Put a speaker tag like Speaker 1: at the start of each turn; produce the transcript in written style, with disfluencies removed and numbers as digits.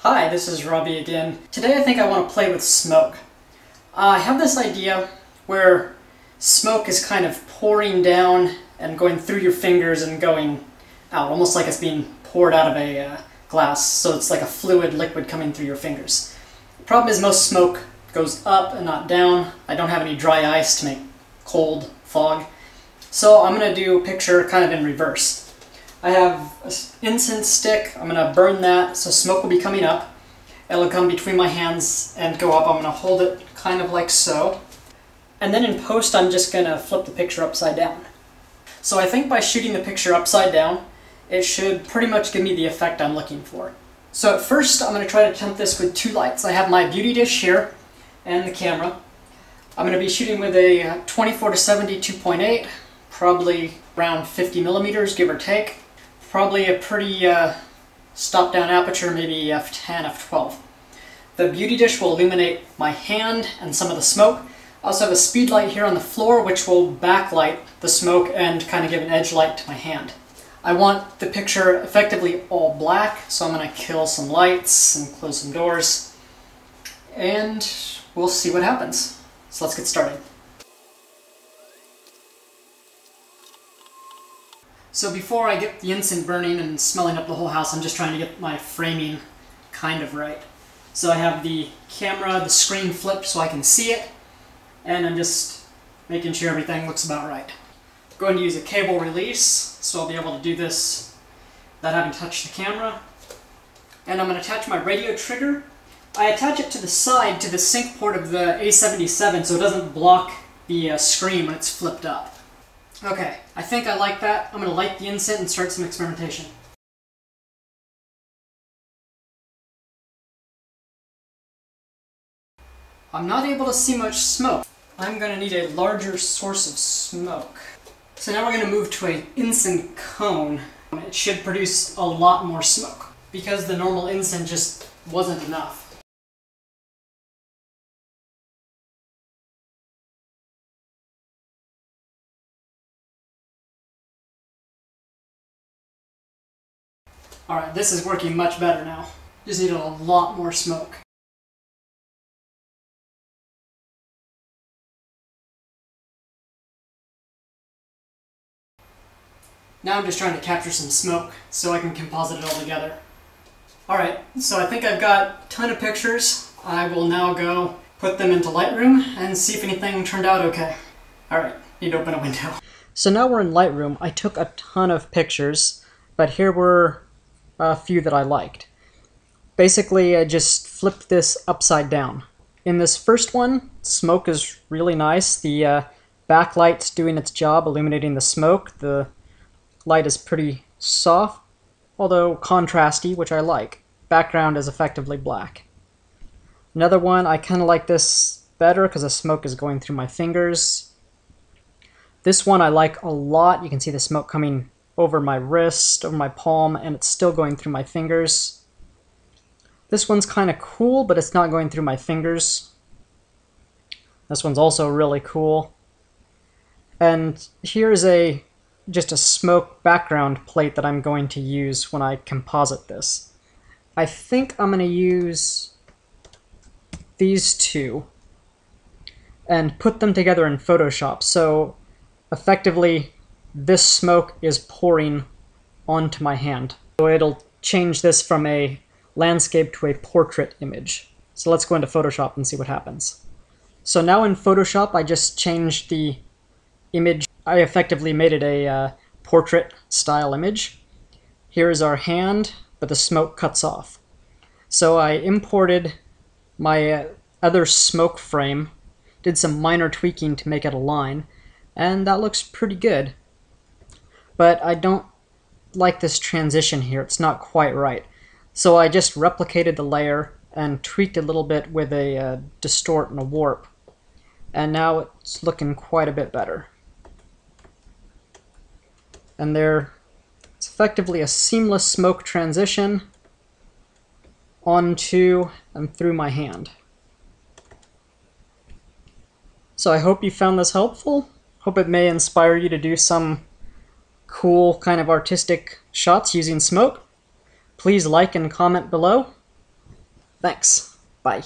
Speaker 1: Hi, this is Robbie again. Today I think I want to play with smoke. I have this idea where smoke is kind of pouring down and going through your fingers and going out, almost like it's being poured out of a glass, so it's like a fluid liquid coming through your fingers. The problem is most smoke goes up and not down. I don't have any dry ice to make cold fog, so I'm going to do a picture kind of in reverse. I have an incense stick. I'm going to burn that so smoke will be coming up. It'll come between my hands and go up. I'm going to hold it kind of like so. And then in post I'm just going to flip the picture upside down. So I think by shooting the picture upside down, it should pretty much give me the effect I'm looking for. So at first I'm going to try to attempt this with two lights. I have my beauty dish here and the camera. I'm going to be shooting with a 24-70 2.8, probably around 50 millimeters, give or take. Probably a pretty stop down aperture, maybe f10, f12. The beauty dish will illuminate my hand and some of the smoke. I also have a speed light here on the floor which will backlight the smoke and kind of give an edge light to my hand. I want the picture effectively all black, so I'm going to kill some lights and close some doors. And we'll see what happens. So let's get started. So before I get the incense burning and smelling up the whole house, I'm just trying to get my framing kind of right. So I have the camera, the screen flipped so I can see it, and I'm just making sure everything looks about right. I'm going to use a cable release, so I'll be able to do this without having to touch the camera. And I'm going to attach my radio trigger. I attach it to the side to the sync port of the A77 so it doesn't block the screen when it's flipped up. Okay, I think I like that. I'm going to light the incense and start some experimentation. I'm not able to see much smoke. I'm going to need a larger source of smoke. So now we're going to move to an incense cone. It should produce a lot more smoke because the normal incense just wasn't enough. Alright, this is working much better now. Just need a lot more smoke. Now I'm just trying to capture some smoke so I can composite it all together. Alright, so I think I've got a ton of pictures. I will now go put them into Lightroom and see if anything turned out okay. Alright, need to open a window. So now we're in Lightroom. I took a ton of pictures, but here were a few that I liked. Basically, I just flipped this upside down. In this first one, smoke is really nice. The backlight's doing its job illuminating the smoke. The light is pretty soft, although contrasty, which I like. Background is effectively black. Another one, I kind of like this better because the smoke is going through my fingers. This one I like a lot. You can see the smoke coming over my wrist, over my palm, and it's still going through my fingers. This one's kind of cool, but it's not going through my fingers. This one's also really cool. And here's just a smoke background plate that I'm going to use when I composite this. I think I'm going to use these two and put them together in Photoshop. So effectively, this smoke is pouring onto my hand. So it'll change this from a landscape to a portrait image. So let's go into Photoshop and see what happens. So now in Photoshop, I just changed the image. I effectively made it a portrait style image. Here's our hand, but the smoke cuts off. So I imported my other smoke frame, did some minor tweaking to make it align, and that looks pretty good. But I don't like this transition here. It's not quite right. So I just replicated the layer and tweaked a little bit with a distort and a warp. And now it's looking quite a bit better. And it's effectively a seamless smoke transition onto and through my hand. So I hope you found this helpful. Hope it may inspire you to do some cool kind of artistic shots using smoke. Please like and comment below. Thanks. Bye.